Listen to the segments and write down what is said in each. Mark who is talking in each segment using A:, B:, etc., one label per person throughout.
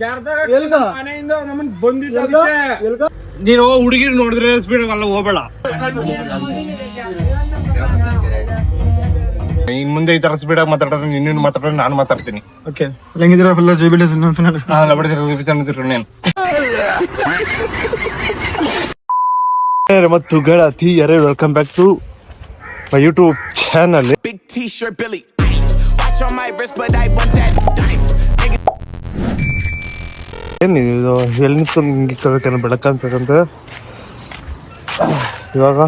A: ಮನೆಯಿಂದ ನಮ್ಮನ್ ಬಂದಿದ್ದ ನೀನು ಹುಡುಗಿರ್ ನೋಡಿದ್ರೆ ಸ್ಪೀಡ್ ಅಲ್ಲ ಹೋಗ್ಬೇಡ. ಇನ್ ಮುಂದೆ ಈ ತರ ಸ್ಪೀಡ್ ಆಗಿ ಮಾತಾಡ್ರೆ ಇನ್ನೇನು ಮಾತಾಡ್ರೆ ನಾನು ಮಾತಾಡ್ತೀನಿ. ಓಕೆ ಹೆಂಗಿದ್ದೀರಾ ಫುಲ್ ಜೈಬಿಲ್ ಮತ್ತು ಗೆಳತಿ ಯಾರೇ welcome back to my YouTube channel. Big T shirt ಬಿಲಿ watch on my wrist but I want that ಏನಿದು ಎಲ್ಲಿ ನಿಂತು ಹಿಂಗೆ ಕೇಳಬೇಕೇನೋ ಬೆಳಕಂತಕ್ಕಂತ. ಇವಾಗ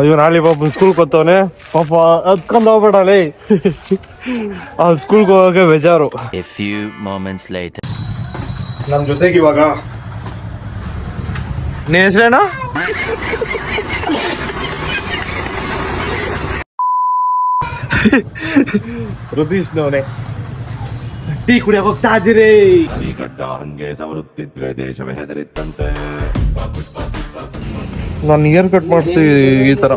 A: ಇವ್ ನಾಳೆ ಪಾಪ ಸ್ಕೂಲ್ಗೆ ಹೋಗ್ತವನೆ ಪಾಪ ಹತ್ಕೊಂಡು ಹೋಗ್ಬೇಡಲೇ ಅವ್ನು ಸ್ಕೂಲ್ಗೆ ಹೋಗಕ್ಕೆ ಬೇಜಾರು. ನಮ್ಮ ಜೊತೆಗೆ ಇವಾಗ ನಿನ್ನ ಹೆಸರೇನ? ರುದೀಶ್ನವನೇ. ಟೀ ಕುಡಿಯಕ್ಕೆ ಹೋಗ್ತಾ ಇದ್ದೀರಿ? ಹಂಗೆ ಸವರುತ್ತಿದ್ರೆ ದೇಶವೇ ಹೆದರಿತ್ತಂತೆ. ನಾನು ಏರ್ ಕಟ್ ಮಾಡಿಸಿ ಈ ಥರ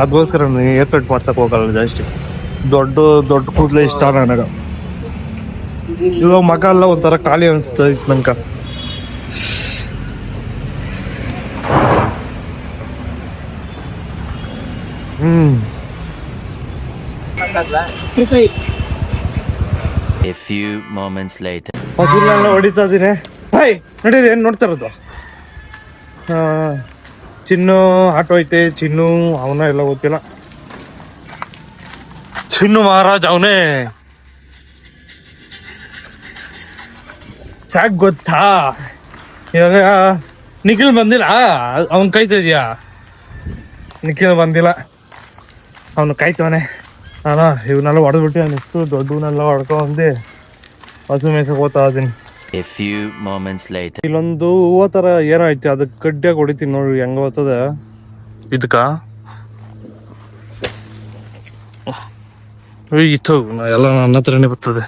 A: ಅದಕ್ಕೋಸ್ಕರ ನಾನು ಏರ್ ಕಟ್ ಮಾಡ್ಸಕ್ಕೆ ಹೋಗಲ್ಲ ಜಾಸ್ತಿ. ದೊಡ್ಡ ಕೂದಲೇ ಇಷ್ಟ ನನಗೆ. ಇವಾಗ ಮಗ ಎಲ್ಲ ಒಂಥರ ಖಾಲಿ ಅನಿಸ್ತಾ ಇತ್ತು ನಂಗೆ. ಹಸುರನ್ನೆಲ್ಲ ಹೊಡಿತಾ ಇದ್ದೀನಿ. ನಡೀರಿ, ಏನು ನೋಡ್ತಾ ಇರೋದು? ಚಿನ್ನು ಆಟೋ ಐತೆ. ಚಿನ್ನು ಅವನ ಎಲ್ಲ ಗೊತ್ತಿಲ್ಲ. ಚಿನ್ನು ಮಹಾರಾಜ್ ಅವನೇ. ಸಾಕ್ ಗೊತ್ತಾ? ಇವಾಗ ನಿಖಿಲ್ ಬಂದಿಲ್ಲ, ಅವನ್ ಕಾಯ್ತಿದ್ಯಾ? ನಿಖಿಲ್ ಬಂದಿಲ್ಲ, ಅವನು ಕಾಯ್ತವನೆ. ನಾನು ಇವನ್ನೆಲ್ಲ ಹೊಡೆದ್ಬಿಟ್ಟು ನೆಕ್ಸ್ಟು ದೊಡ್ಡವನ್ನೆಲ್ಲ ಹೊಡ್ಕೊಂಡೆ ಹಸು ಮೇಯ್ಸಕ್ಕೆ ಹೋಗ್ತಾ ಇದ್ದೀನಿ. ಇಲ್ಲೊಂದು ಹೂವು ಥರ ಏನೋ ಐತೆ, ಅದಕ್ಕೆ ಕಡ್ಡಿಯಾಗಿ ಹೊಡಿತೀನಿ ನೋಡಿ ಹೆಂಗ ಹೋಗ್ತದೆ. ಇದಕ್ಕ ಇತ್ತು ಎಲ್ಲ ನನ್ನ ಹತ್ರನೇ ಬರ್ತದೆ.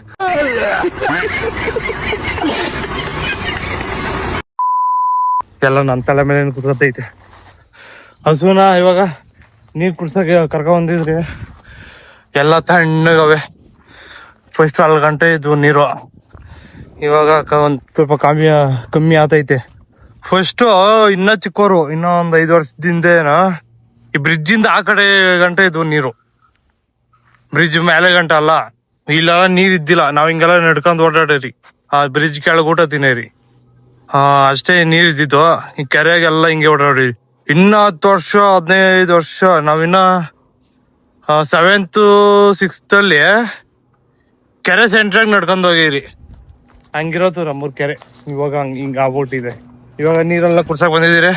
A: ಎಲ್ಲ ನನ್ನ ತಲೆ ಮೇಲೆ ಕುತ್ಕೊತೈತೆ. ಹಸುನ ಇವಾಗ ನೀರು ಕುಡ್ಸಕ್ಕೆ ಕರ್ಕೊಂಬಂದಿದ್ರಿ. ಎಲ್ಲ ತಣ್ಣಗವೆ. ಫಸ್ಟ್ 4 ಗಂಟೆ ಇದ್ವು ನೀರು, ಇವಾಗ ಒಂದು ಸ್ವಲ್ಪ ಕಮ್ಮಿ ಆತೈತೆ. ಫಸ್ಟು ಇನ್ನೂ ಚಿಕ್ಕವರು, ಇನ್ನೂ ಒಂದು 5 ವರ್ಷದಿಂದೇನ ಈ ಬ್ರಿಡ್ಜಿಂದ ಆ ಕಡೆ ಗಂಟೆ ಇದ್ವು ನೀರು. ಬ್ರಿಡ್ಜ್ ಮೇಲೆ ಗಂಟೆ ಅಲ್ಲ, ಇಲ್ಲೆಲ್ಲ ನೀರು ಇದ್ದಿಲ್ಲ. ನಾವು ಹಿಂಗೆಲ್ಲ ನಡ್ಕೊಂಡು ಓಡಾಡಿರಿ, ಆ ಬ್ರಿಡ್ಜ್ ಕೆಳಗೆ ಊಟ ತಿನ್ನೇರಿ. ಅಷ್ಟೇ ನೀರು ಇದ್ದಿದ್ದು. ಈ ಕೆರೆಯಾಗೆಲ್ಲ ಹಿಂಗೆ ಓಡಾಡಿ. ಇನ್ನೂ 10 ವರ್ಷ 15 ವರ್ಷ ನಾವಿನ್ನ 7th 6th ಅಲ್ಲಿ ಕೆರೆ ಸೆಂಟ್ರಾಗ ನಡ್ಕೊಂಡು ಹೋಗಿರಿ. ಹಂಗಿರೋದು ನಮ್ಮೂರ್ ಕೆರೆ. ಇವಾಗ ಹಿಂಗೆ ಆಗ್ಬಿಟ್ಟಿದೆ. ಇವಾಗ ನೀರೆಲ್ಲ ಕುಡ್ಸಕ್ಕೆ ಬಂದಿದ್ದೀರಿ.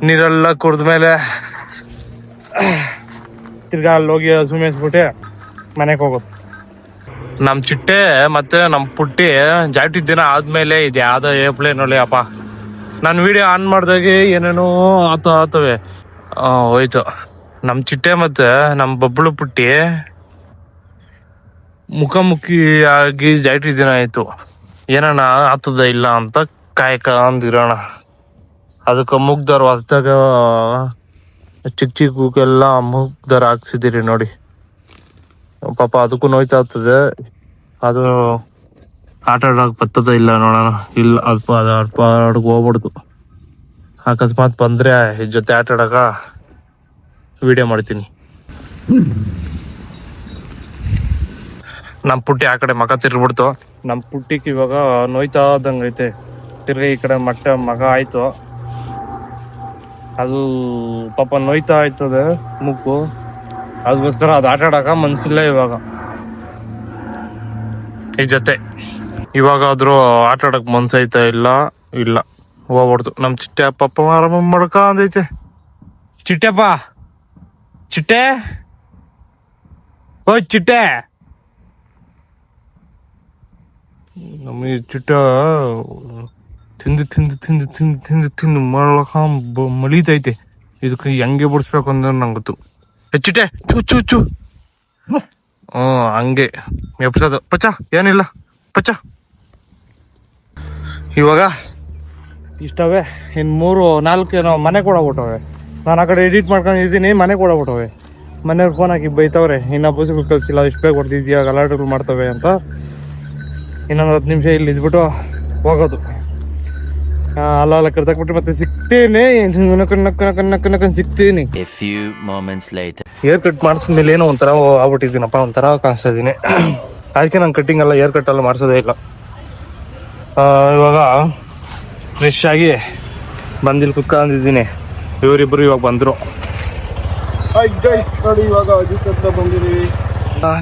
A: ನೀರೆಲ್ಲ ಕುಡ್ದ್ಮೇಲೆ ತಿರ್ಗಾ ಅಲ್ಲಿ ಹೋಗಿ ಹಸು ಮೇಯಿಸ್ಬಿಟ್ಟೆ ಮನೆಗೆ ಹೋಗೋದು. ನಮ್ಮ ಚಿಟ್ಟೆ ಮತ್ತೆ ನಮ್ಮ ಪುಟ್ಟಿ ಜಾಟಿ ದಿನ ಆದ್ಮೇಲೆ ಇದು ಯಾವ್ದೋ ಏರ್ಪ್ಲೇನ್ ಒಳ್ಳೆ ಅಪ್ಪ. ನಾನು ವಿಡಿಯೋ ಆನ್ ಮಾಡಿದಾಗೆ ಏನೇನೋ ಆತವೆ. ಹೋಯ್ತು. ನಮ್ಮ ಚಿಟ್ಟೆ ಮತ್ತೆ ನಮ್ಮ ಬಬ್ಬಳು ಪುಟ್ಟಿ ಮುಖಾಮುಖಿ ಆಗಿ ಜಾಟಿ ದಿನ ಆಯ್ತು. ಏನಣ್ಣ ಆತದ ಇಲ್ಲ ಅಂತ ಕಾಯ್ಕೊಂಡಿರೋಣ. ಅದಕ್ಕೆ ಮುಗ್ದರ್ ಹೊಸ್ದಾಗ ಚಿಕ್ಕಕ್ಕೆಲ್ಲ ಮುಗ್ದರ್ ಹಾಕ್ಸಿದ್ದೀರಿ ನೋಡಿ. ಪಾಪ ಅದಕ್ಕೂ ನೋಯ್ತಾ ಆಗ್ತದೆ. ಅದು ಆಟ ಆಡೋಕೆ ಬರ್ತದ ಇಲ್ಲ ನೋಡೋಣ. ಇಲ್ಲ ಅಲ್ಪ ಅಡ್ಗೆ ಹೋಗ್ಬಿಡ್ತು. ಅಕಸ್ಮಾತ್ ಬಂದರೆ ಜೊತೆ ಆಟ ಆಡೋಕ ವಿಡಿಯೋ ಮಾಡ್ತೀನಿ. ನಮ್ಮ ಪುಟ್ಟಿ ಆ ಕಡೆ ಮಗ ತಿರ್ಬಿಡ್ತು. ನಮ್ಮ ಪುಟ್ಟಿಗೆ ಇವಾಗ ನೋಯ್ತಾ ಇದ್ದಂಗೈತೆ. ತಿರ್ಗಿ ಈ ಕಡೆ ಮಗ ಆಯ್ತು. ಅದು ಪಾಪ ನೋಯ್ತಾ ಆಯ್ತದೆ ಮುಕ್ಕು. ಅದಕ್ಕೋಸ್ಕರ ಅದು ಆಟ ಆಡೋಕ ಮನ್ಸಿಲ್ಲ ಇವಾಗ ಈ ಜೊತೆ. ಇವಾಗಾದ್ರೂ ಆಟ ಆಡೋಕೆ ಮನ್ಸೈತಾ ಇಲ್ಲ ಹೋಗ್ಬಿಡ್ತು. ನಮ್ಮ ಚಿಟ್ಟೆ ಪಾಪ ಆರಾಮ ಮಾಡ್ಕ ಅಂದೈತೆ. ಚಿಟ್ಟೆಪ್ಪ, ಚಿಟ್ಟೆ, ಓ ಚಿಟ್ಟೆ. ನಮ್ಮ ಈ ಚಿಟ್ಟ ತಿಂದು ಮಾಡ್ಲಕ ಮಲೀತೈತೆ. ಇದಕ್ಕೆ ಹೆಂಗೆ ಬಿಡಿಸ್ಬೇಕು ಅಂದ್ರೆ ನಂಗೆ ಗೊತ್ತು. ಚಿಟ್ಟೆ ಚೂ ಚೂ ಚೂ. ಹಂಗೆ ಎಪ್ಸೋದು. ಪಚ್ಚ ಏನಿಲ್ಲ ಪಚ್ಚ. ಇವಾಗ ಇಷ್ಟವೆ. ಇನ್ನು 3-4 ಏನೋ ಮನೆ ಕೊಡಬಿಟ್ಟವೆ. ನಾನು ಆ ಕಡೆ ಎಡಿಟ್ ಮಾಡ್ಕೊಂಡಿದ್ದೀನಿ, ಮನೆ ಕೊಡಬಿಟ್ಟವೆ. ಮನೆಯವ್ರು ಫೋನ್ ಹಾಕಿ ಬೈತವ್ರೆ, ಇನ್ನೂ ಬಸ್ಗಳು ಕಳಿಸಿಲ್ಲ, ಇಷ್ಟು ಬೇಗ ಹೊಡೆದಿದ್ಯಾ, ಗಲಾಟೆಗಳು ಮಾಡ್ತವೆ ಅಂತ. ಇನ್ನೊಂದು 10 ನಿಮಿಷ ಇಲ್ಲಿ ಇದ್ಬಿಟ್ಟು ಹೋಗೋದು. ಅಲ್ಲ ಕರ್ದಾಕ್ಬಿಟ್ಟು ಮತ್ತೆ ಸಿಗ್ತೇನೆ, ಸಿಗ್ತೀನಿ. ಏರ್ ಕಟ್ ಮಾಡಿಸ್ಮೇಲೆ ಏನೋ ಒಂಥರ ಆಗ್ಬಿಟ್ಟಿದ್ದೀನಪ್ಪ, ಒಂಥರ ಕಾಣಿಸ್ತಾ ಇದ್ದೀನಿ. ಅದಕ್ಕೆ ನಂಗೆ ಕಟ್ಟಿಂಗ್ ಎಲ್ಲ ಏರ್ ಕಟ್ ಎಲ್ಲ ಮಾಡಿಸೋದೇ ಇಲ್ಲ. ಇವಾಗ ಫ್ರೆಶ್ ಆಗಿ ಬಂದಿಲ್ಲಿ ಕುತ್ಕೊಂಡಿದ್ದೀನಿ. ಇವರಿಬ್ಬರು ಇವಾಗ ಬಂದರು. ಇವಾಗ ಬಂದಿದ್ದೀವಿ.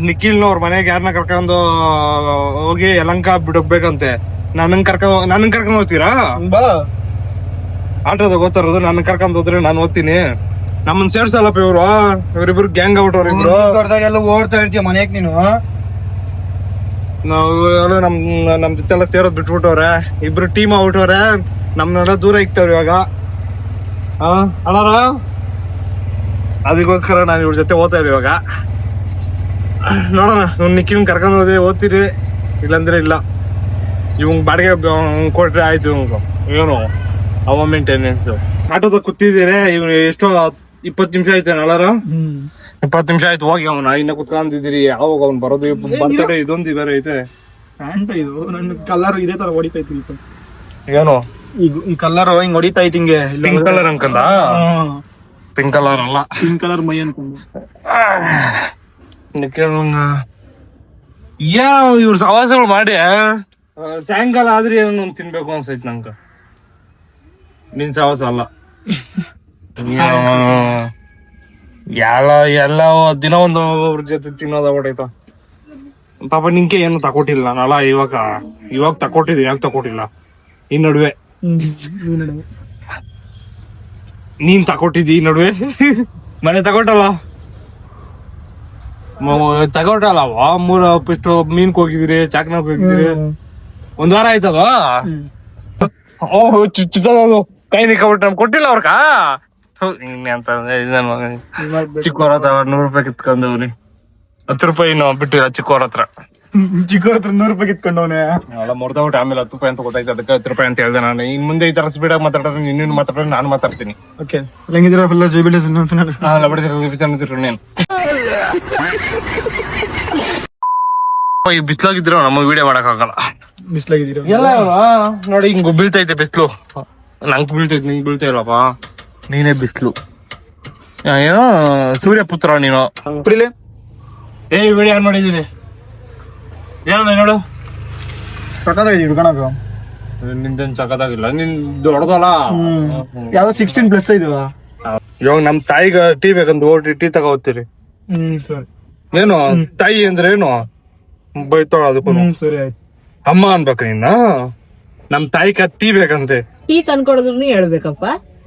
A: ನಿಖಿಲ್ನವ್ರ ಮನೆಗೆ ಯಾರನ್ನ ಕರ್ಕೊಂಡು ಹೋಗಿ ಯಲಂಕ ಬಿಡಬೇಕಂತೆ. ನನ್ನನ್ನು ಕರ್ಕೊಂಡು ಹೋಗ್ತೀರಾ? ಆಟೋದಾಗ ಓದ್ತಾರೋದು. ನನ್ನ ಕರ್ಕೊಂಡು ಹೋದ್ರೆ ನಾನು ಓದ್ತೀನಿ. ನಮ್ಮನ್ನ ಸೇರ್ಸಲ್ಲಪ್ಪ ಇವರಿಬ್ರು ಗ್ಯಾಂಗ್ ಆಗ್ಬಿಟ್ಟವ್ರು. ಇಬ್ರು ಓಡ್ತಾ ಇರ್ತೀಯ ಮನೆಗೆ ನೀನು. ನಾವು ನಮ್ ಜೊತೆ ಎಲ್ಲ ಸೇರೋದ್ ಬಿಟ್ಬಿಟ್ಟವ್ರೆ. ಇಬ್ರು ಟೀಮ್ ಆಗ್ಬಿಟ್ಟವ್ರೆ. ನಮ್ನೆಲ್ಲ ದೂರ ಇಕ್ತವ್ರಿ ಇವಾಗ. ಅಲ್ಲಾರ ಅದಕ್ಕೋಸ್ಕರ ನಾನು ಇವ್ರ ಜೊತೆ ಓದ್ತಾ ಇದ್ದೆ ಇವಾಗ. ನೋಡೋಣ, ನಿಖಿಲ್ ಕರ್ಕೊಂಡು ಹೋದೆ ಓದ್ತೀರಿ, ಇಲ್ಲಾಂದ್ರೆ ಇಲ್ಲ. ಇವಂಗ್ ಬಾಡಿಗೆ ಕೊಟ್ರೆ ಆಯ್ತು. ಏನು ಅವ ಮೇಂಟೆನೆನ್ಸ್. ಆಟೋದಾಗ ಕೂತಿದ್ದೀರಿ. ಇವ್ ಎಷ್ಟೋ 20 ನಿಮಿಷ ಆಯ್ತು ಅಲ್ಲಾರ? 20 ನಿಮಿಷ ಆಯ್ತು ಹೋಗಿ. ಅವನ ಇನ್ನ ಕುತ್ಕೊಂಡಿದ್ದೀರಿ. ಯಾವಾಗ ಅವ್ನು ಬರೋದು? ಬರ್ತಡೇ ಇದೊಂದು ಬೇರೆ ಐತೆ. ಇದು ನನ್ನ ಕಲರ್ ಇದೇ ತರ ಹೊಡಿತೈತಿ. ಏನು ಈ ಕಲರ್ ಹಿಂಗ್ ಹೊಡಿತೈತಿ ಹಿಂಗೆ. ಪಿಂಕ್ ಕಲರ್ ಅನ್ಕಂದ? ಪಿಂಕ್ ಕಲರ್ ಅಲ್ಲ, ಪಿಂಕ್ ಕಲರ್ ಮೈ ಅನ್ಕೊಂಡು. ಏನೋ ಇವ್ರ ಸವಾಸಗಳು ಮಾಡಿ ಸಾಯಂಕಾಲ ಆದ್ರೆ ಏನೋ ಒಂದ್ ತಿನ್ಬೇಕು ಅನ್ಸೈತಿ ನಂಗ. ನಿನ್ ಸವಾಸ ಅಲ್ಲ. ಎಲ್ಲ ದಿನ ಒಂದು ಅವ್ರ ಜೊತೆ ತಿನ್ನೋದ ಹೊಡೈತ. ಪಾಪ ನಿಂಗೆ ಏನು ತಕೊಟ್ಟಿಲ್ಲ ನಾನಲ್ಲ. ಇವಾಗ ತಕೊಟ್ಟಿದ್ವಿ. ಯಾಕೆ ತಕೊಟ್ಟಿಲ್ಲ? ಈ ನಡುವೆ ನೀನ್ ತಕೊಟ್ಟಿದ್ದಿ. ಈ ನಡುವೆ ಮನೆ ತಗೊಟ್ಟಲ್ಲ. ಮೂರ ಇಷ್ಟು ಮೀನ್ಕ್ ಹೋಗಿದಿರಿ, ಚಾಕ್ನಾಕ್ ಹೋಗಿದಿರಿ. 1 ವಾರ ಆಯ್ತದ. ಚುಚ್ಚೋದು ಕೈ ನಿಕ್ಬಿಟ್ಟು ನಮ್ಗೆ ಕೊಟ್ಟಿಲ್ಲ ಅವ್ರಕ. ಅಂತ ಚಿಕ್ಕವ್ರ ಹತ್ರ 100 ರೂಪಾಯಿ ಕಿತ್ಕೊಂಡವ್ನಿ. 10 ರೂಪಾಯಿ ಬಿಟ್ಟಿಲ್ಲ ಚಿಕ್ಕವ್ರ ಹತ್ರ. ಚಿಕ್ಕವ್ರ ಹತ್ರ 100 ರೂಪಾಯಿ ಕಿತ್ಕೊಂಡವ್ನೆ. ಮುರ್ದಬಿಟ್ಟು ಆಮೇಲೆ 10 ರೂಪಾಯಿ ಅಂತ ಗೊತ್ತಾಯ್ತು. ಅದಕ್ಕೆ 10 ರೂಪಾಯಿ ಅಂತ ಹೇಳ್ದೆ ನಾನು. ಇನ್ ಮುಂದೆ ಈ ತರ ಸ್ಪೀಡ್ ಆಗಿ ಮಾತಾಡ್ರೆ ಇನ್ನೇನು ಮಾತಾಡ್ರೆ ನಾನು ಮಾತಾಡ್ತೀನಿ. ಓಕೆ, ಹೆಂಗಿದ್ದೀರಾ? ಫುಲ್ ಜೈಬಿಲಿ ಬಿಸ್ಲಾಗಿದ್ರು ನಮಗೆ ವಿಡಿಯೋ ಮಾಡಕ್ ಆಗಲ್ಲ. ಬಿಸ್ಲಾಗಿದ್ದೀರ ಎಲ್ಲ ನೋಡಿ. ಹಿಂಗ್ ಬೀಳ್ತೈತೆ ಬಿಸ್ಲು. ನಂಗೆ ಬೀಳ್ತೈತೆ, ನಿಂಗೆ ಬೀಳ್ತಾ ಇಲ್ವಪ್ಪ. ನೀನೇ ಬಿಸ್ಲು. ಏನೋ ಸೂರ್ಯಪುತ್ರ ನೀನು. ವಿಡಿಯೋ ಆನ್ ಮಾಡಿದೀನಿ. ಏನೋ ನೋಡು, ಸಕ್ಕತ್ತಾಗಿದ್ದೀವಿ ಹಿಡ್ಕೊಳಕ. ನಿಂದೇನ್ ಸಕ್ಕತ್ತಾಗಿಲ್ಲ, ನಿನ್ ದೊಡ್ಡದಲ್ಲ. ಯಾವ್ದೋ 16+ ಇದು. ಇವಾಗ ನಮ್ ತಾಯಿಗ ಟೀ ಬೇಕಂತ ಓಟಿ ಟೀ ತಗೋ ಹೋಗ್ತೀರಿ. ಸರಿ. ಏನು ತಾಯಿ ಅಂದ್ರೆ ಏನು ಬೈತಾಳ? ಅದಕ್ಕೂ ಸರಿ ಆಯ್ತು. ಅಮ್ಮ ಅನ್ಬೇಕ ನಿನ್ನ. ನಮ್ ತಾಯಿಗ ಟೀ ಬೇಕಂತೆ.
B: ಟೀ ತಂದ್ಕೊಡೋದ್ರು ಹೇಳ್ಬೇಕಪ್ಪ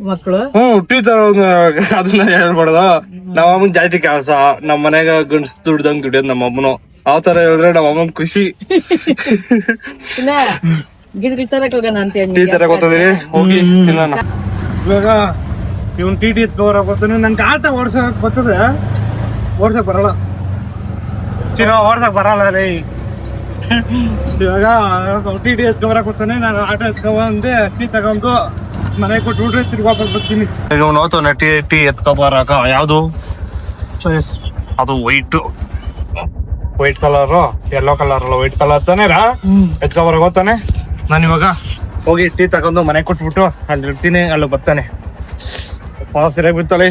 B: ಮಕ್ಕಳು.
A: ಟೀ ತರ ಅದನ್ನ ಹೇಳ್ಬಾರ್ದು. ನಮ್ಮ ಅಮ್ಮನ್ ಜಾಸ್ತಿ ಕೆಲಸ. ನಮ್ ಮನ್ಯಾಗ ಗಂಡ್ಸ್ ದುಡ್ದಂಗ್ ದುಡಿಯೋದ್ ನಮ್ಮ ಅಮ್ಮನು. ಆ ತರ ಹೇಳಿದ್ರೆ ನಮ್ಮ ಅಮ್ಮನ್ ಖುಷಿ.
B: ಗಿಡ ತರಕ್ ಹೋಗೋಣ ಅಂತ.
A: ಟೀ ತರಕ್ ಹೋಗ್ತದಿರಿ, ಹೋಗಿ ತಿನ್ನೋಣ. ಇವಾಗ ಇವ್ನ್ ಟಿ ಬರ್ತಾನೆ. ನನ್ಗೆ ಆಟ ಓಡ್ಸಕ್ ಬರ್ತದೆ, ಓಡ್ಸಕ್ ಬರಲ್ಲ. ಓಡ್ಸಕ್ ಬರಲ್ಲ ರೀ. ಇವಾಗ ಟಿ ಎತ್ಕೊಬರಕ್ ಹೋಗ್ತಾನೆ. ನಾನು ಆಟ ಎತ್ಕೊಂಡೆ ಟೀ ತಗೊಂಡು ಮನೆಗೆ ಕೊಟ್ಬಿಟ್ರೆ ತಿರ್ಗಾಪಸ್ ಬರ್ತೀನಿ. ಈಗ ನೋಡ್ತಾನೆ ಟೀ ಎತ್ಕೊಬರಕ. ಯಾವ್ದು ಚಾಯ್ಸ್? ಅದು ವೈಟ್ ಕಲರ್, ಯೆಲ್ಲೋ ಕಲರ್ ಅಲ್ಲ, ವೈಟ್ ಕಲರ್ ತಾನೇ ಎತ್ಕೊಬರಕ್ ಹೋಗ್ತಾನೆ. ನಾನು ಇವಾಗ ಹೋಗಿ ಟೀ ತಗೊಂಡು ಮನೆಗೆ ಕೊಟ್ಬಿಟ್ಟು ಅಲ್ಲಿ ಇರ್ತೀನಿ. ಅಲ್ಲಿ ಬರ್ತಾನೆ. ಸರಿಯಾಗಿ ಬಿಡ್ತಾಳೆ.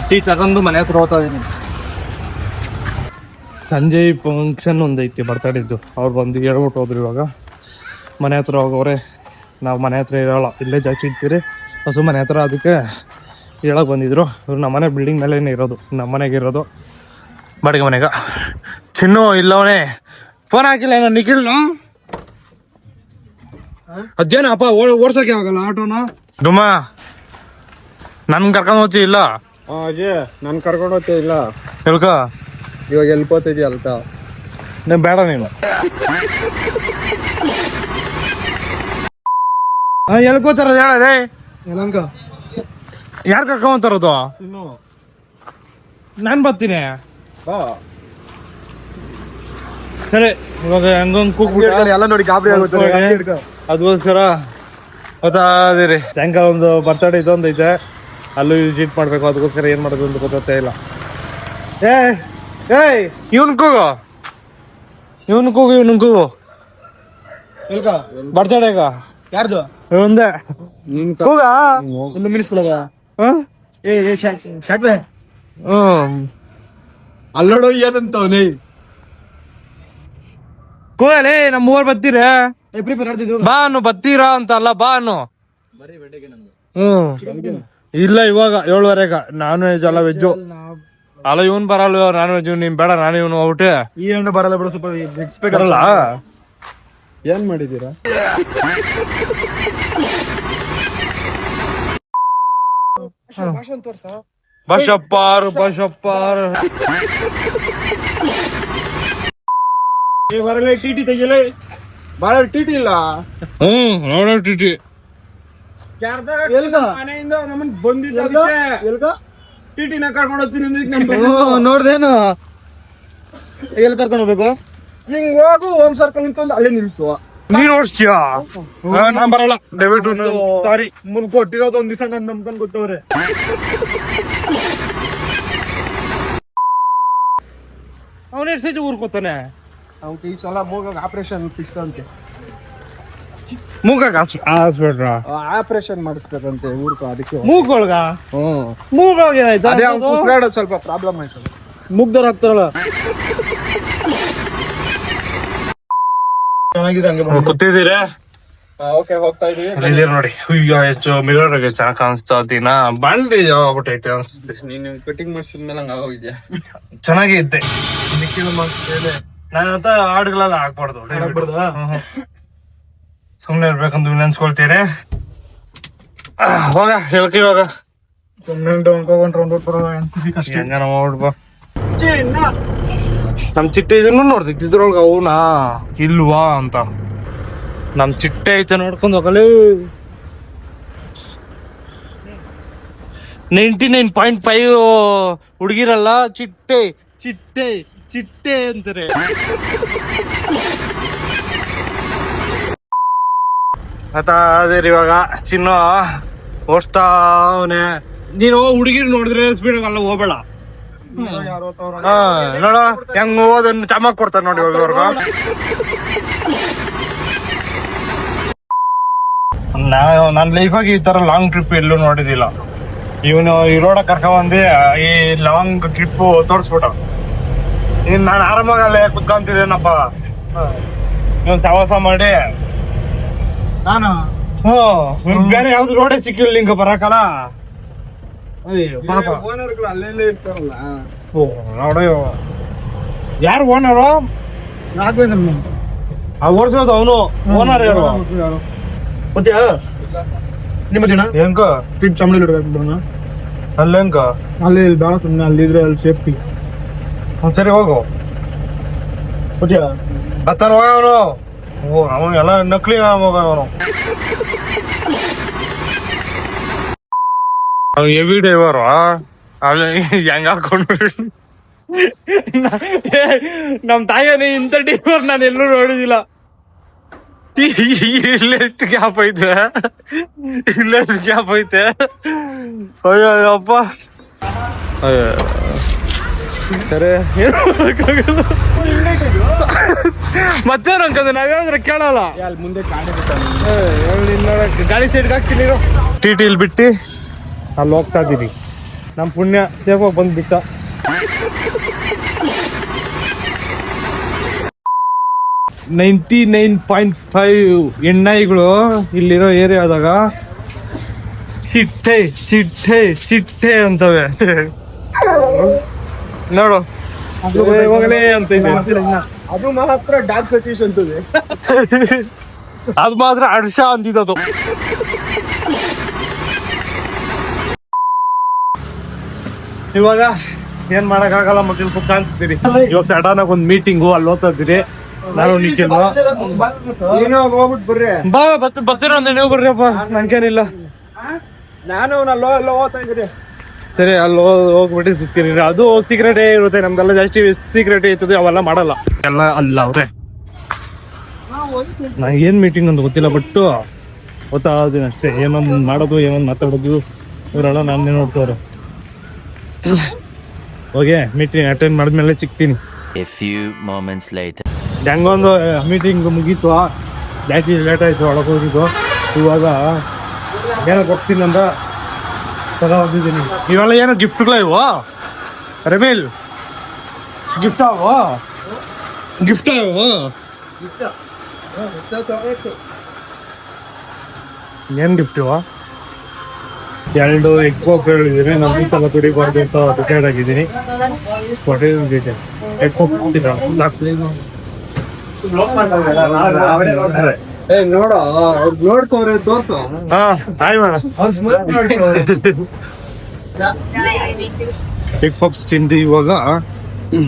A: ಟೀ ತಗೊಂಡು ಮನೆ ಹತ್ರ ಹೋಗ್ತಾ ಇದೀನಿ. ಸಂಜೆ ಫಂಕ್ಷನ್ ಒಂದೈತಿ ಬರ್ತಡೇದು. ಅವ್ರು ಬಂದು ಹೇಳ್ಬಿಟ್ಟು ಹೋದ್ರು. ಇವಾಗ ಮನೆ ಹತ್ರ ಹೋಗೋರೆ. ನಾವು ಮನೆ ಹತ್ರ ಇರೋಲ್ಲ, ಇಲ್ಲೇ ಜಾಸ್ತಿ ಇರ್ತೀರಿ. ಹಸು ಮನೆ ಹತ್ರ, ಅದಕ್ಕೆ ಹೇಳಕ್ ಬಂದಿದ್ರು. ಇವ್ರು ನಮ್ಮನೆ ಬಿಲ್ಡಿಂಗ್ ಮೇಲೇನೆ ಇರೋದು. ನಮ್ಮ ಮನೆಗೆ ಇರೋದು, ಬಾಡಿಗೆ ಮನೆಗ. ಚಿನ್ನು ಇಲ್ಲವನೇ ಫೋನ್ ಹಾಕಿಲ್ಲ ಏನೋ ನಿಖಿಲ್ನು. ಅದೇನ ಅಪ್ಪ ಓಡ್ಸಕ್ಕೆ ಆಗಲ್ಲ ಆಟೋನ. ಡುಮ್ಮ ನನ್ ಕರ್ಕೊಂಡು ಹೋಗ್ತಿ ಇಲ್ಲ? ಅಜಯ್ ನನ್ ಕರ್ಕೊಂಡು ಹೋಗ್ತಿ ಇಲ್ಲ. ಹೇಳ್ಕ ಇವಾಗ ಎಲ್ಕೋತಿದ್ಯ ಅಲ್ಕ. ನೀನ್ ಬೇಡ ನೀನು. ಎಲ್ಕೋತಾರ ಹೇಳೇ ಯಲಂಕ. ಯಾರು ಕರ್ಕೊಂತಾರದು? ನಾನ್ ಬರ್ತೀನಿ. ಸರಿ, ಇವಾಗ ಹಂಗೊಂದು ಕೂಗ್ಬಿಟ್ಟು ಎಲ್ಲ ನೋಡಿ ಗಾಬರಿ ಆಗುತ್ತೆ. ಅದಕ್ಕೋಸ್ಕರ ಗೊತ್ತಾದಿರಿ. ಸಾಯಂಕಾಲ ಒಂದು ಬರ್ತಡೇ ಇದೊಂದು ಐತೆ, ಅಲ್ಲೂ ವಿಸಿಟ್ ಮಾಡ್ಬೇಕು. ಅದಕ್ಕೋಸ್ಕರ ಏನ್ ಮಾಡೋದು ಅಂತ ಗೊತ್ತಾಗ್ತಾ ಇಲ್ಲ. ಏಯ್ ಇವನ್ ಕೂಗು ಬರ್ತಾಡೇಗ
C: ಯಾರ್ದು
A: ಒಂದೇ ಕೂಗ
C: ಒಂದು ಮಿನಿಸ್ಕೊಳಗ ಶಾಟ್ ಅಲ್ಲೋಡು ಏನಂತವನೇ
A: ಕೂಗಲೇ ನಮ್ಮ ಮೂವರ್ ಬರ್ತೀರ
C: ಪ್ರಿಪೇರ್ ಆಡ್ತಿದ್ವು
A: ಬಾ ಅನ್ನು ಬರ್ತೀರಾ ಅಂತ ಅಲ್ಲ ಬಾ ಅನ್ನು ಇಲ್ಲ ಇವಾಗ 7:30 ನಾನ್ ವೆಜ್ ಅಲ್ಲ ವೆಜ್ಜು ಅಲ್ಲ ಇವನ್ ಬರಲ್ಲ ನಾನ್ ವೆಜ್ ನಿಮ್ ಬೇಡ ನಾನು ಇವನು ಔಟೆ
C: ಈ ಹಣ್ಣು ಬರಲ್ಲ ಬಿಡು ಸ್ವಲ್ಪ ಎಕ್ಸ್ಪೆಕ್ಟ್
A: ಬರಲ್ಲ
C: ಏನ್ ಮಾಡಿದೀರಾ
A: ಬಶಪ್ಪಾರು
C: ಬರಲ್ಲ ಟಿಟಿ ತೆಗಿಯಲೇ ಬಾಳ ಟಿಟಿ ಇಲ್ಲ
A: ನೋಡೋ ಟಿಟಿ
C: ಮನೆಯಿಂದ ನಮ್ಮನ್ ಬಂದಿದ್ದ ಟಿಟಿನ ಕರ್ಕೊಂಡು ಹೋಗ್ತೀನಿ
A: ನೋಡ್ದೇನು
C: ಎಲ್ಲಿ ಕರ್ಕೊಂಡು ಹೋಗ್ಬೇಕು ಹಿಂಗ್ ಹೋಗು ಹೋಮ್ ಸರ್ಕಲ್ ನಿಂತ ಅಲ್ಲೇ ನಿಲ್ಸುವ
A: ನೀನ್ ಓಡಿಸ್ತೀಯ ನಾನ್ ಬರಲ್ಲ ದಯವಿಟ್ಟು ಸಾರಿ
C: ಮುನ್ ಕೊಟ್ಟಿರೋದು ಒಂದ್ ದಿವಸ ನನ್ ನಂಬ್ಕೊಂಡ್ ಕೊಟ್ಟವ್ರೆ
A: ಅವನ ಎಷ್ಟು ಊರ್ಕೋತಾನೆ
C: ಅವ್ಕೆ ಈ ಸಲ ಮೂಗಾಗ ಆಪರೇಷನ್ ಫಿಕ್ಸ್ ಅಂತೆ
A: ಮೂಗಾಗ ಹಾಸ್ಬಿಟ್ರ
C: ಆಪರೇಷನ್ ಮಾಡಿಸ್ಬೇಕಂತೆ ಊರ್ಕ ಅದಕ್ಕೆ
A: ಮೂಗೊಳಗ ಮೂಗೊಳಗೆ
C: ಅದೇ ಅವ್ನು ಉಸಿರಾಡೋದು ಸ್ವಲ್ಪ ಪ್ರಾಬ್ಲಮ್ ಆಯ್ತು ಮುಗ್ದವ್ರು ಹಾಕ್ತಾರಲ್ಲ ಚೆನ್ನಾಗಿದೆ ಹಂಗೆ
A: ಕೂತಿದ್ದೀರಾ
C: ಓಕೆ ಹೋಗ್ತಾ ಇದೀವಿ
A: ನೋಡಿ ಅಯ್ಯೋ ಹೆಚ್ಚು ಮಿರರ್ ಚೆನ್ನಾಗಿ ಕಾಣಿಸ್ತಾ ದಿನ ಬಾಂಡ್ರಿ ಆಗ್ಬಿಟ್ಟೈತೆ ಅನ್ಸುತ್ತೆ
C: ನೀನು ಕಟಿಂಗ್ ಮಾಡಿಸಿದ್ಮೇಲೆ ಹಂಗ ಆಗೋಗಿದ್ಯಾ
A: ಚೆನ್ನಾಗೈತೆ ನನ್ನ ಹತ್ರ ಹಾಡುಗಳೆಲ್ಲ ಹಾಕ್ಬಾರ್ದು ಸುಮ್ನೆ ಇರ್ಬೇಕಂತ ನೆನ್ಸ್ಕೊಳ್ತೀರಿ ಹೋಗ ಹೇಳ್ಕಿ ಇವಾಗ ಹೆಂಗನ ಮಾಡ್ಬಾ ನಮ್ ಚಿಟ್ಟೆ ಇದನ್ನು ನೋಡ್ತೈತಿ ಇದ್ರೊಳಗ ಅವನಾ ಇಲ್ವಾ ಅಂತ ನಮ್ ಚಿಟ್ಟೆ ಐತೆ ನೋಡ್ಕೊಂಡು ಹೋಗಲು 99.5 ಹುಡುಗಿರಲ್ಲ ಚಿಟ್ಟೆ ಚಿಟ್ಟೆ ಚಿಟ್ಟೆ ಅಂತಾರೆ ಅದೇ ಇವಾಗ ಚಿನ್ನ ಓಡಿಸ್ತಾ ಅವನೇ ನೀನು ಹುಡುಗಿರ್ ನೋಡಿದ್ರೆ ಸ್ಪೀಡ್ ಅಲ್ಲ ಹೋಗ್ಬೇಡ ನೋಡ ಹೆಂಗ್ ಓದನ್ನು ಚಮಕ್ ಕೊಡ್ತಾರ ನೋಡಿ ಇವಾಗ ನನ್ನ ಲೈಫಾಗಿ ಈ ತರ ಲಾಂಗ್ ಟ್ರಿಪ್ ಎಲ್ಲೂ ನೋಡಿದಿಲ್ಲ ಇವನು ಈ ರೋಡ ಕರ್ಕ ಬಂದು ಈ ಲಾಂಗ್ ಟ್ರಿಪ್ ತೋರಿಸ್ಬಿಟ್ಟ ಇನ್ ನಾನು ಆರಾಮಾಗಿ ಅಲ್ಲೇ ಕುತ್ಕೊಂತೀರೇನಪ್ಪ ನೀವು ಸವಾಸ ಮಾಡಿ
C: ನಾನು
A: ಬೇರೆ ಯಾವ್ದು ರೋಡೇ ಸಿಕ್ಕಿಲ್ಲ ನಿಂಗೆ ಬರಕಲ್ಲ
C: ಓನರ್ಗಳು ಅಲ್ಲೆಲ್ಲೇ ಇರ್ತಾರಲ್ಲ
A: ನೋಡ ಯಾರು ಓನರು
C: ರಾಘವೇಂದ್ರ
A: ಓಡಿಸೋದು ಅವನು ಓನರ್ ಯಾರು
C: ಗೊತ್ತಾ ನಿಮ್ಮ ದಿನ
A: ಹೆಂಗ
C: ಟ್ರಿಪ್ ಚಾಮಳಿ ಇಡ್ಬೇಕು
A: ಅಲ್ಲಿ ಹೆಂಗ
C: ಅಲ್ಲಿ ಬೇಡ ಸುಮ್ಮನೆ ಅಲ್ಲಿದ್ರೆ ಅಲ್ಲಿ ಸೇಫ್ಟಿ
A: ಸರಿ ಹೋಗು
C: ಗೊತ್ತಾ
A: ಬತ್ತಾನ ಹೋಗ ಅವನು ಅವನು ಎಲ್ಲ ನಕ್ಲಿ ಮಗ ಅವನು ಹೆವಿ ಡ್ರೈವರು ಅಲ್ಲಿ ಹೆಂಗ ಹಾಕೊಂಡು ನಮ್ ತಾಯಿಯನೇ ಇಂಥ ಡ್ರೈವರ್ ನಾನು ಎಲ್ಲೂ ನೋಡಿದಿಲ್ಲ ಇಲ್ಲೆಷ್ಟು ಗ್ಯಾಪ್ ಐತೆ ಇಲ್ಲೆಷ್ಟು ಗ್ಯಾಪ್ ಐತೆ ಅಯ್ಯೋ ಅಪ್ಪ ಸರಿ ಮತ್ತೆ ನಂಕಂದ್ರೆ ನಾವ್ಯಾವ್ದ್ರ ಕೇಳಲ್ಲ
C: ಅಲ್ಲಿ ಮುಂದೆ ಕಾಣೆ
A: ಗಾಡಿ ಸೈಡ್ಗೆ ಹಾಕ್ತೀನಿ ಟಿ ಟಿಲ್ ಬಿಟ್ಟು ಅಲ್ಲಿ ಹೋಗ್ತಾ ಇದ್ದೀವಿ ನಮ್ಮ ಪುಣ್ಯ ಸೇಫಾಗಿ ಬಂದ್ಬಿಟ್ಟ ಎಣ್ಣೆಗಳು ಇಲ್ಲಿರೋ ಏರಿಯಾದಾಗ ಚಿಟ್ಟೆ ಚಿಟ್ಟೆ ಚಿಟ್ಟೆ ಅಂತವೆ ನೋಡು ಹೋಗಲೇ ಅಂತ
C: ಅದು ಮಾತ್ರ ಡಾಗ್ ಸತೀಶ್ ಅಂತದೆ
A: ಅದು ಮಾತ್ರ ಹರ್ಷ ಅಂತಿದ್ದದು ಇವಾಗ ಏನ್ ಮಾಡಕ್ ಆಗಲ್ಲ ಮಕ್ಕಳು ಕುತ್ಕೊಂತೀರಿ ಇವಾಗ ಸಡನ್ ಒಂದ್ ಮೀಟಿಂಗು ಅಲ್ಲಿ ಹೋಗ್ತಾ ಇದ್ದೀರಿ ನಾನು ನಿಖಿಲ್
C: ಏನೋ ಹೋಗ್ಬಿಟ್ಟು ಬರ್ರಿ
A: ಬಾ ಬರ್ತೀರ ಅಂದ್ರೆ ನೀವು ಬರ್ರಿಪ್ಪ ನನ್ಗೇನಿಲ್ಲ
C: ನಾನು ಎಲ್ಲ ಹೋಗ್ತಾ ಇದ್ದೀರಿ
A: ಸರಿ ಅಲ್ಲಿ ಹೋಗ್ಬಿಟ್ಟು ಸಿಗ್ತೀರಿ ಅದು ಸೀಕ್ರೆಟ್ ಇರುತ್ತೆ ನಮ್ದೆಲ್ಲ ಜಾಸ್ತಿ ಸೀಕ್ರೆಟ್ ಇರ್ತದೆ ಅವೆಲ್ಲ ಮಾಡಲ್ಲ ಎಲ್ಲ ಅಲ್ಲ ಅವ್ರೆ ನಂಗೆ ಏನ್ ಮೀಟಿಂಗ್ ಅಂತ ಗೊತ್ತಿಲ್ಲ ಬಟ್ ಗೊತ್ತಾಗೋದಿನ ಅಷ್ಟೇ ಏನೊಂದು ಮಾಡೋದು ಏನೊಂದು ಮಾತಾಡೋದು ಇವರೆಲ್ಲ ನಾನೇ ನೋಡ್ತವ್ರೆ ಹೋಗಿ ಮೀಟಿಂಗ್ ಅಟೆಂಡ್ ಮಾಡಿದ್ಮೇಲೆ ಸಿಗ್ತೀನಿ.
D: A few moments later.
A: ಹೆಂಗೊಂದು ಮೀಟಿಂಗ್ ಮುಗೀತು, ಜಾಸ್ತಿ ಲೇಟ್ ಆಯಿತು, ಒಳಗೆ ಹೋಗಿದ್ದು. ಇವಾಗ ಏನೋ ಕೊಡ್ತೀನಿ ಅಂತ ತಗೊಂಡಿದ್ದೀನಿ. ಇವೆಲ್ಲ ಏನೋ ಗಿಫ್ಟ್ಗಳ ಇವು ರಮೇಲ್, ಗಿಫ್ಟ್ ಅವು ಗಿಫ್ಟ್ ಅವು ಏನು ಗಿಫ್ಟ್ ಇವ? 2 ಎಗ್ ಪಫ್ ಹೇಳಿದ್ದೀನಿ. ನಾನು ಈ ಸಲ ಕುಡಿಬಾರ್ದು ಅಂತ ಡಿಸೈಡ್ ಆಗಿದ್ದೀನಿ. ಕೊಟ್ಟಿದ್ದೀನಿ ಎಗ್ ಪಫ್
C: ನೋಡ್ಕೋರೆ ತೋರ್ಸು.
A: Hi madam. ಎಗ್ ಪಫ್ಸ್ ತಿಂದು ಇವಾಗ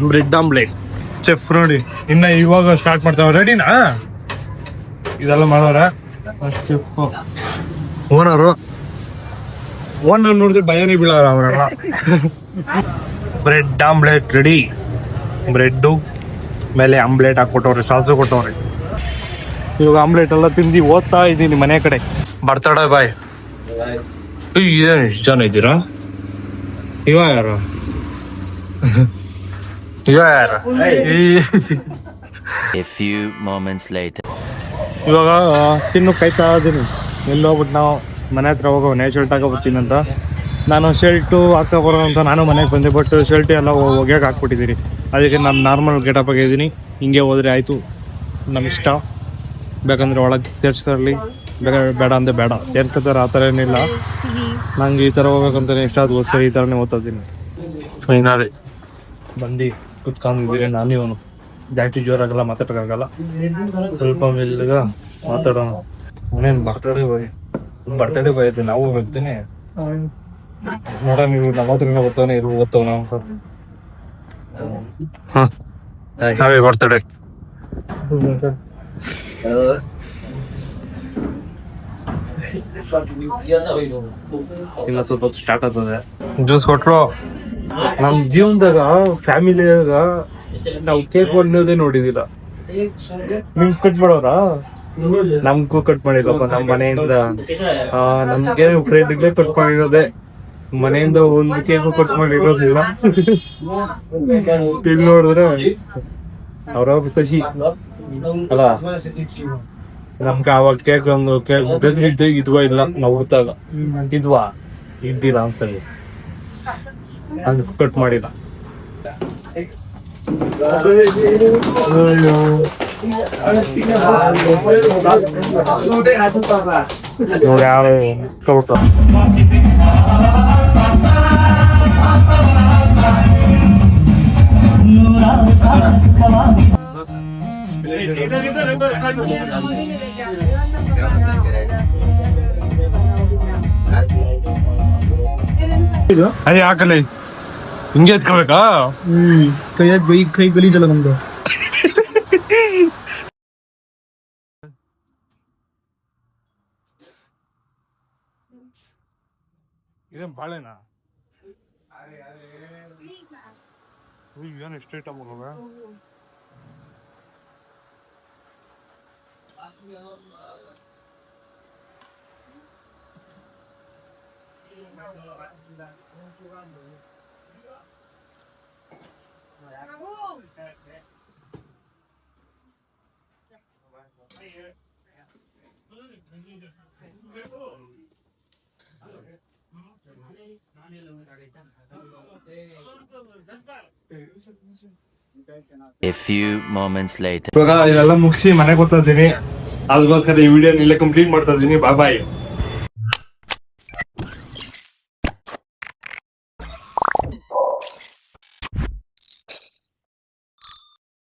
A: ಬ್ರೆಡ್ ಆಮ್ಲೆಟ್ ಚೆಫ್ ನೋಡಿ ಇನ್ನ ಇವಾಗ ಸ್ಟಾರ್ಟ್ ಮಾಡ್ತಾವ. ರೆಡಿನಾ? ಇದೆಲ್ಲ ಮಾಡೋರ ಓನರ್ ನೋಡಿದ್ರೆ ಭಯನೇ ಬೀಳಾರ ಅವರೆಲ್ಲ. Bread omelette ready. ಬ್ರೆಡ್ಡು ಮೇಲೆ ಆಮ್ಲೆಟ್ ಹಾಕ್ಕೊಟ್ಟವ್ರೆ, ಸಾಸು ಕೊಟ್ಟವ್ರೆ. ಇವಾಗ ಆಮ್ಲೆಟ್ ಎಲ್ಲ ತಿಂದು ಓದ್ತಾ ಇದ್ದೀನಿ ಮನೆ ಕಡೆ. ಬರ್ತಡೆ ಬಾಯ್. ಏನು ಇಷ್ಟು ಜನ ಇದ್ದೀರಾ? ಇವ ಯಾರು?
D: A few moments later.
A: ಇವಾಗ ತಿನ್ನು ಕಾಯ್ತಾ ಇದ್ದೀನಿ. ಎಲ್ಲಿ ಹೋಗ್ಬಿಟ್ಟು ನಾವು ಮನೆ ಹತ್ರ ಹೋಗೋ ಶರ್ಟ್ ಹಾಕೋಬರ್ತೀನಂತ. ನಾನು ಶರ್ಟು ಹಾಕೋ ಬರೋ ಅಂತ ನಾನು ಮನೆಗೆ ಬಂದೆ. ಬಟ್ ಶರ್ಟ್ ಎಲ್ಲ ಒಗ್ಯಾಕೆ ಹಾಕ್ಬಿಟ್ಟಿದ್ದೀನಿ. ಅದಕ್ಕೆ ನಾನು ನಾರ್ಮಲ್ ಗೆಟಪ್ ಆಗಿದ್ದೀನಿ. ಹಿಂಗೆ ಹೋದ್ರೆ ಆಯಿತು, ನಮ್ಮ ಇಷ್ಟ. ಬೇಕಂದ್ರೆ ಒಳಗೆ ಸೇರ್ಸ್ಕೊಳ್ಳಿ, ಬೇಡ ಅಂದರೆ ಬೇಡ, ಸೇರ್ಸ್ಕೊತಾರೆ. ಆ ಥರ ಏನಿಲ್ಲ. ನಂಗೆ ಈ ಥರ ಹೋಗ್ಬೇಕಂತಾನೆ ಇಷ್ಟ, ಅದಕ್ಕೋಸ್ಕರ ಈ ಥರನೇ ಓದ್ತಾ ಇದ್ದೀನಿ. ಫೈನಲಿ ಬಂದು ಕುತ್ಕೊಂಡಿದ್ದೀನಿ. ನಾನು ಇವನು ಜಾಸ್ತಿ ಜೋರಾಗಲ್ಲ, ಮಾತಾಡೋಕ್ಕಾಗಲ್ಲ. ಸ್ವಲ್ಪ ಮೆಲ್ಲಗ ಮಾತಾಡೋಣ. ಅವನೇನು ಬರ್ತಡೇ ಬೈತೆ, ನಾವು ಹೋಗ್ತೀನಿ ನೋಡ. ನೀವು ನಮ್ಮ ಹತ್ರನೇ ಓದ್ತಾನೆ ಇದು ಓದ್ತಾವ ನಾವು. ಹಾಂ, ನಾವೇ ಬರ್ತಡೇ. ಇನ್ನು ಸ್ವಲ್ಪ ಹೊತ್ತು ಸ್ಟಾರ್ಟ್ ಆಗ್ತದೆ. ಜ್ಯೂಸ್ ಕೊಟ್ರು. ನಮ್ಮ ಜೀವನದಾಗ ಫ್ಯಾಮಿಲಿಯಾಗ ನಾವು ಕೇಕ್ ಅನ್ನೋದೇ ನೋಡಿದಿಲ್ಲ. ನಿಮ್ಗೆ ಕಟ್ ಮಾಡೋರಾ? ನಮ್ಗೂ ಕಟ್ ಮಾಡಿಲ್ಲಪ್ಪ. ನಮ್ಮ ಮನೆಯಿಂದ ನಮ್ಗೆ ಫ್ರೆಂಡ್ಗೆ ಕಟ್ ಮಾಡಿರೋದೆ. ಮನೆಯಿಂದ ಒಂದು ಕೇಕು ಕಟ್ ಮಾಡಿರೋದಿಲ್ಲ. ಇಲ್ಲಿ ನೋಡಿದ್ರೆ ಅವ್ರ ಖುಷಿ ಅಲ್ಲ. ನಮ್ಗೆ ಆವಾಗ ಕೇಕ್ ಒಂದು ಕೇಕ್ ಬೆದ್ರಿದ್ದೆ ಇದ್ವಾ ಇಲ್ಲ. ನಾವು ಊತಾಗ ಇದ್ವಾ ಇದ್ದಿಲ್ಲ ಅನ್ಸಲಿ. ಹಂಗೆ ಕಟ್ ಮಾಡಿಲ್ಲ. ನೋಡಿ ಯಾವ ಅದೇ ಹಾಕಲ್ಲ ಹಿಂಗೆ ಎತ್ಕೋಬೇಕಾ?
C: ಕೈ ಗಲೀಜಲ್ಲ ನಮ್ದು.
A: ಇದೇನು ಬಾಳೆನಾ? ಏನು ಎಷ್ಟು ಐಟಮ್ ಹೋಗ?
D: A few moments later.
A: ಇವಾಗ ಇದೆಲ್ಲ ಮುಗಿಸಿ ಮನೆಗೆ ಹೋಗ್ತಾ ಇದ್ದೀನಿ. ಅದಕ್ಕೋಸ್ಕರ ಈ ವಿಡಿಯೋ ಇಲ್ಲೇ ಕಂಪ್ಲೀಟ್ ಮಾಡ್ತಾ ಇದ್ದೀನಿ. ಬಾಯ್.